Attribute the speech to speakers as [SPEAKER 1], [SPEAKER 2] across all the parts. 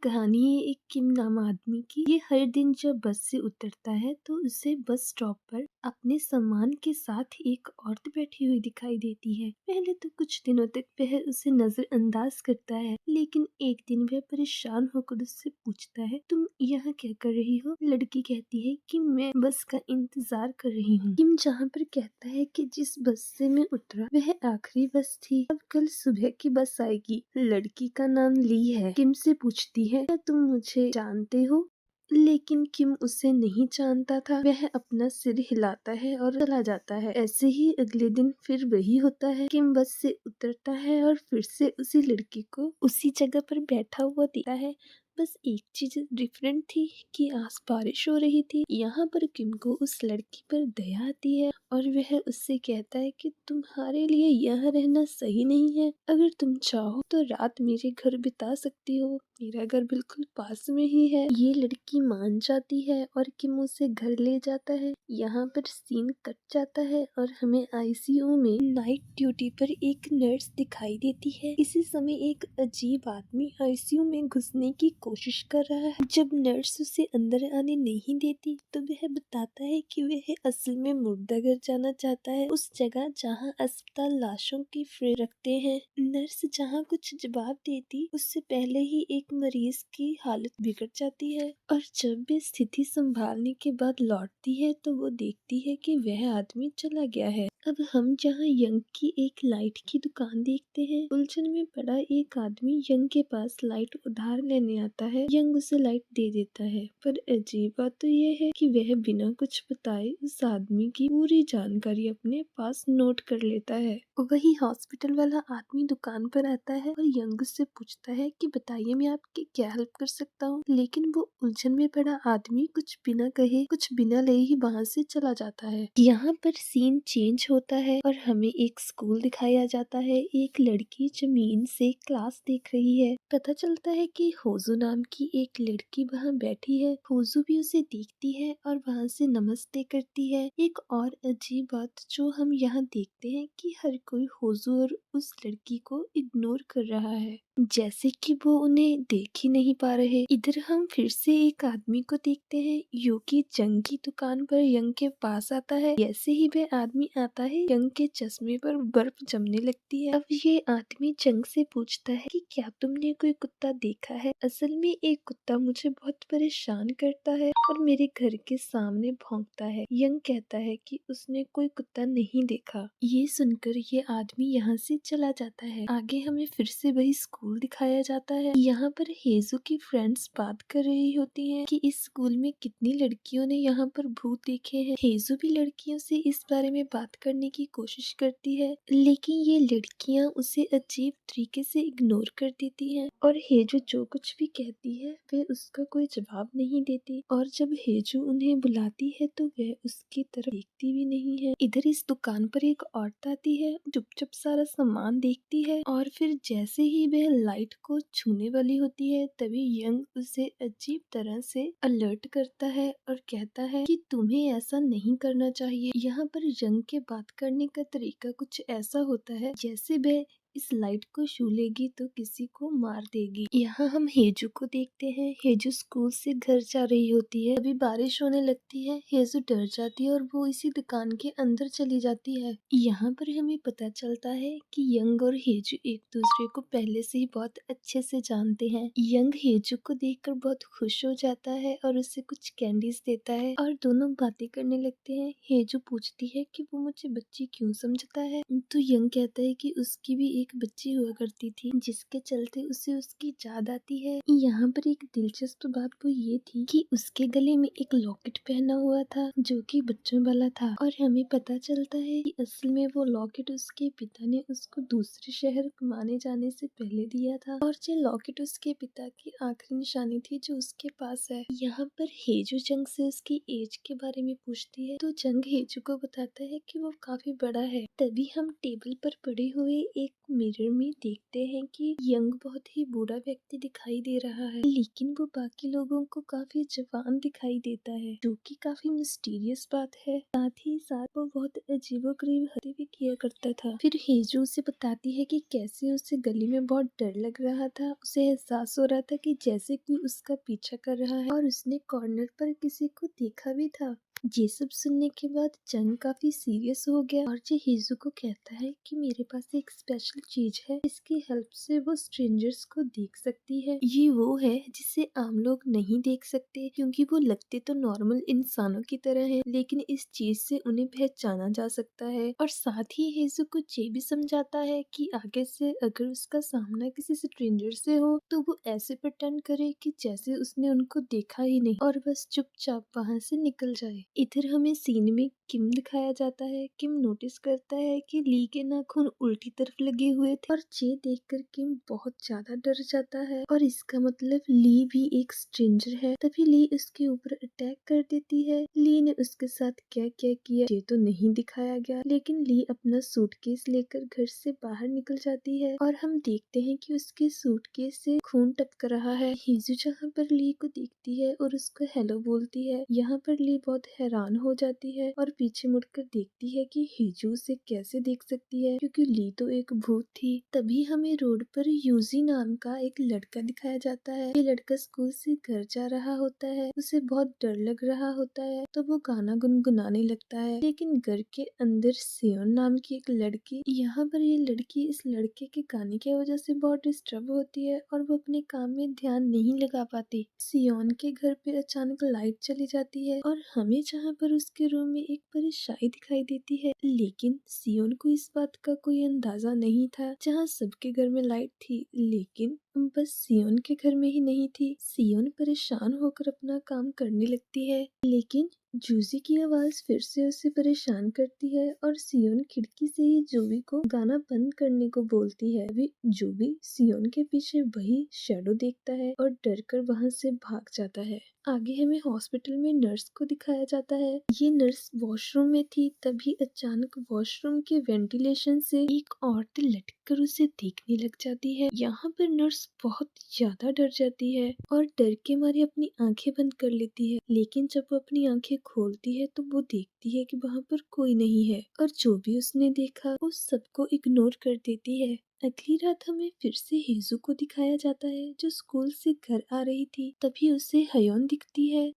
[SPEAKER 1] कहानी है एक किम नाम आदमी की। ये हर दिन जब बस से उतरता है तो उसे बस स्टॉप पर अपने सामान के साथ एक औरत बैठी हुई दिखाई देती है। पहले तो कुछ दिनों तक वह उसे नजरअंदाज करता है, लेकिन एक दिन वह परेशान होकर उससे पूछता है, तुम यहाँ क्या कर रही हो? लड़की कहती है कि मैं बस का इंतजार कर रही हूँ। किम जहाँ पर कहता है कि जिस बस से मैं उतरा वह आखिरी बस थी, अब कल सुबह की बस आएगी। लड़की का नाम ली है। किम से पूछती है, क्या तुम मुझे जानते हो? लेकिन किम उसे नहीं जानता था। वह अपना सिर हिलाता है और चला जाता है। ऐसे ही अगले दिन फिर वही होता है। किम बस से उतरता है और फिर से उसी लड़की को उसी जगह पर बैठा हुआ देखता है। बस एक चीज डिफरेंट थी कि आज बारिश हो रही थी। यहाँ पर किम को उस लड़की पर दया आती है और वह उससे कहता है कि तुम्हारे लिए यहाँ रहना सही नहीं है। अगर तुम चाहो तो रात मेरे घर बिता सकती हो, मेरा घर बिल्कुल पास में ही है। ये लड़की मान जाती है और किम उसे घर ले जाता है। यहाँ पर सीन कट जाता है और हमें आईसीयू में नाइट ड्यूटी पर एक नर्स दिखाई देती है। इसी समय एक अजीब आदमी आईसीयू में घुसने की कोशिश कर रहा है। जब नर्स उसे अंदर आने नहीं देती तो वह बताता है कि वह असल में मुर्दाघर जाना चाहता है, उस जगह जहाँ अस्पताल लाशों की फ्रेम रखते हैं। नर्स जहाँ कुछ जवाब देती उससे पहले ही एक मरीज की हालत बिगड़ जाती है और जब वे स्थिति संभालने के बाद लौटती है तो वो देखती है कि वह आदमी चला गया है। अब हम जहाँ यंग की एक लाइट की दुकान देखते हैं। उलझन में पड़ा एक आदमी यंग के पास लाइट उधार लेने आता है। यंग उसे लाइट दे देता है, पर अजीब बात तो यह है कि वह बिना कुछ बताए उस आदमी की पूरी जानकारी अपने पास नोट कर लेता है। वही हॉस्पिटल वाला आदमी दुकान पर आता है और यंग से पूछता है कि बताइए मैं आपकी क्या हेल्प कर सकता हूँ। लेकिन वो उलझन में पड़ा आदमी कुछ बिना कहे कुछ बिना ले ही वहाँ से चला जाता है। यहाँ पर सीन चेंज होता है और हमें एक स्कूल दिखाया जाता है। एक लड़की जमीन से क्लास देख रही है। पता चलता है कि होजू नाम की एक लड़की वहाँ बैठी है। होजू भी उसे देखती है और वहाँ से नमस्ते करती है। एक और अजीब बात जो हम यहाँ देखते हैं कि हर कोई होजू और उस लड़की को इग्नोर कर रहा है, जैसे कि वो उन्हें देख ही नहीं पा रहे। इधर हम फिर से एक आदमी को देखते हैं। यूकी जंग की दुकान पर यंग के पास आता है। जैसे ही वह आदमी आता है यंग के चश्मे पर बर्फ जमने लगती है। अब ये आदमी जंग से पूछता है कि क्या तुमने कोई कुत्ता देखा है? असल में एक कुत्ता मुझे बहुत परेशान करता है और मेरे घर के सामने भौंकता है। यंग कहता है कि उसने कोई कुत्ता नहीं देखा। ये सुनकर ये आदमी यहाँ से चला जाता है। आगे हमें फिर से वही स्कूल दिखाया जाता है। यहाँ पर हेजू की फ्रेंड्स बात कर रही होती हैं कि इस स्कूल में कितनी लड़कियों ने यहाँ पर भूत देखे हैं। हेजू भी लड़कियों से इस बारे में बात करने की कोशिश करती है, लेकिन ये लड़कियाँ उसे अजीब तरीके से इग्नोर कर देती हैं और हेजू जो कुछ भी कहती है वे उसका कोई जवाब नहीं देती। और जब हेजू उन्हें बुलाती है तो वह उसकी तरफ देखती भी नहीं है। इधर इस दुकान पर एक औरत आती है, चुपचाप सारा सामान देखती है और फिर जैसे ही वह लाइट को छूने वाली होती है तभी यंग उसे अजीब तरह से अलर्ट करता है और कहता है कि तुम्हें ऐसा नहीं करना चाहिए। यहाँ पर यंग के बात करने का तरीका कुछ ऐसा होता है जैसे वह इस लाइट को छू लेगी तो किसी को मार देगी। यहाँ हम हेजू को देखते हैं। हेजू स्कूल से घर जा रही होती है। अभी बारिश होने लगती है। हेजू डर जाती है और वो इसी दुकान के अंदर चली जाती है। यहाँ पर हमें पता चलता है कि यंग और हेजू एक दूसरे को पहले से ही बहुत अच्छे से जानते हैं। यंग हेजू को देखकर बहुत खुश हो जाता है और उसे कुछ कैंडीज देता है और दोनों बातें करने लगते हैं। हेजू पूछती है कि वो मुझे बच्ची क्यों समझता है, तो यंग कहता है कि उसकी भी एक बच्ची हुआ करती थी जिसके चलते उसे उसकी याद आती है। यहाँ पर एक दिलचस्प बात वो ये थी कि उसके गले में एक लॉकेट पहना हुआ था जो कि बच्चों वाला था और हमें पता चलता है कि असल में वो लॉकेट उसके पिता ने उसको दूसरे शहर कमाने जाने से पहले दिया था और ये लॉकेट उसके पिता की आखिरी निशानी थी जो उसके पास है। यहाँ पर हेजू जंग से उसकी एज के बारे में पूछती है तो जंग हेजू को बताता है कि वो काफी बड़ा है। तभी हम टेबल पर पड़े हुए एक मिरर में देखते हैं कि यंग बहुत ही बूढ़ा व्यक्ति दिखाई दे रहा है, लेकिन वो बाकी लोगों को काफी जवान दिखाई देता है, जो कि काफी मिस्टीरियस बात है। साथ ही साथ वो बहुत अजीबोगरीब हरकतें भी किया करता था। फिर हेजू उसे बताती है कि कैसे उसे गली में बहुत डर लग रहा था। उसे एहसास हो रहा था कि जैसे कोई उसका पीछा कर रहा है और उसने कॉर्नर पर किसी को देखा भी था। ये सब सुनने के बाद चंग काफी सीरियस हो गया और जे हेजू को कहता है कि मेरे पास एक स्पेशल चीज है, इसकी हेल्प से वो स्ट्रेंजर्स को देख सकती है। ये वो है जिसे आम लोग नहीं देख सकते, क्योंकि वो लगते तो नॉर्मल इंसानों की तरह हैं, लेकिन इस चीज से उन्हें पहचाना जा सकता है। और साथ ही हेजू को ये भी समझाता है कि आगे से अगर उसका सामना किसी स्ट्रेंजर से हो तो वो ऐसे प्रिटेंड करे कि जैसे उसने उनको देखा ही नहीं और बस चुपचाप वहाँ से निकल जाए। इधर हमें सीन में किम दिखाया जाता है। किम नोटिस करता है कि ली के नाखून उल्टी तरफ लगे हुए थे और ये देखकर किम बहुत ज्यादा डर जाता है और इसका मतलब ली भी एक स्ट्रेंजर है। तभी ली उसके ऊपर अटैक कर देती है। ली ने उसके साथ क्या क्या किया ये तो नहीं दिखाया गया, लेकिन ली अपना सूटकेस लेकर घर से बाहर निकल जाती है और हम देखते हैं कि उसके सूटकेस से खून टपक रहा है। हिजू जहाँ पर ली को देखती है और उसको हेलो बोलती है, यहाँ पर ली बहुत हैरान हो जाती है और पीछे मुड़कर देखती है कि हिजू उसे कैसे देख सकती है, क्योंकि ली तो एक भूत थी। तभी हमें रोड पर यूजी नाम का एक लड़का दिखाया जाता है। ये लड़का स्कूल से घर जा रहा होता है, उसे बहुत डर लग रहा होता है तो वो गाना गुनगुनाने लगता है, लेकिन घर के अंदर सियोन नाम की एक लड़की, यहाँ पर ये लड़की इस लड़के के गाने की वजह से बहुत डिस्टर्ब होती है और वो अपने काम में ध्यान नहीं लगा पाती। सियोन के घर पे अचानक लाइट चली जाती है और हमें जहाँ पर उसके रूम में एक परेशानी दिखाई देती है, लेकिन सियोन को इस बात का कोई अंदाजा नहीं था। जहाँ सबके घर में लाइट थी, लेकिन बस सियोन के घर में ही नहीं थी। सियोन परेशान होकर अपना काम करने लगती है, लेकिन जूजी की आवाज फिर से उसे परेशान करती है और सियोन खिड़की से ही जोवी को गाना बंद करने को बोलती है। अभी जोवी सियोन के पीछे वही शैडो देखता है और डर कर वहाँ से भाग जाता है। आगे हमें हॉस्पिटल में नर्स को दिखाया जाता है। ये नर्स वॉशरूम में थी, तभी अचानक वॉशरूम के वेंटिलेशन से एक औरत लटककर उसे देखने लग जाती है। यहाँ पर नर्स बहुत ज्यादा डर जाती है और डर के मारे अपनी आंखें बंद कर लेती है, लेकिन जब वो अपनी आंखें खोलती है तो वो देखती है कि वहाँ पर कोई नहीं है और जो भी उसने देखा उस सबको इग्नोर कर देती है। अगली रात हमें फिर से हेजू को दिखाया जाता है, जो स्कूल से घर आ रही थी। तभी उसे हयोन दिखती है।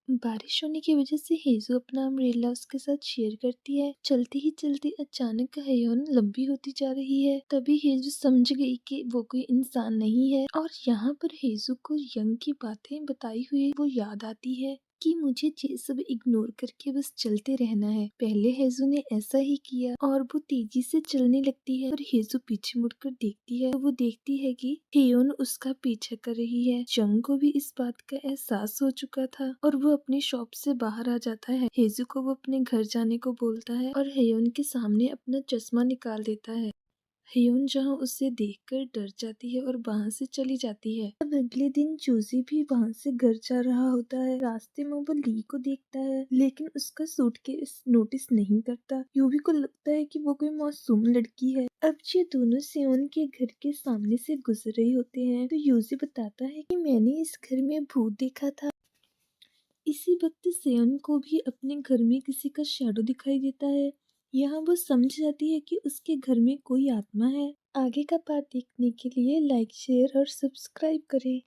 [SPEAKER 1] बारिश होने की वजह से हेजू अपना अम्ब्रेला उसके साथ शेयर करती है। चलते ही चलते अचानक हयोन लंबी होती जा रही है। तभी हेजू समझ गई कि वो कोई इंसान नहीं है और यहाँ पर हेजू को यंग की बातें बताई हुई वो याद आती है कि मुझे ये सब इग्नोर करके बस चलते रहना है। पहले हेजू ने ऐसा ही किया और वो तेजी से चलने लगती है और हेजू पीछे मुड़कर देखती है तो वो देखती है कि हेयोन उसका पीछा कर रही है। जंग को भी इस बात का एहसास हो चुका था और वो अपनी शॉप से बाहर आ जाता है। हेजू को वो अपने घर जाने को बोलता है और हेयोन के सामने अपना चश्मा निकाल देता है। हयोन जहाँ उसे देखकर डर जाती है और वहाँ से चली जाती है। अब अगले दिन जूजी भी वहाँ से घर जा रहा होता है। रास्ते में वो ली को देखता है, लेकिन उसका सूटकेस नोटिस नहीं करता। यूवी को लगता है कि वो कोई मासूम लड़की है। अब ये दोनों सियोन के घर के सामने से गुजर रहे होते हैं तो यूजी बताता है कि मैंने इस घर में भूत देखा था। इसी वक्त सियोन को भी अपने घर में किसी का शैडो दिखाई देता है। यहाँ वो समझ जाती है कि उसके घर में कोई आत्मा है। आगे का पार्ट देखने के लिए लाइक, शेयर और सब्सक्राइब करें।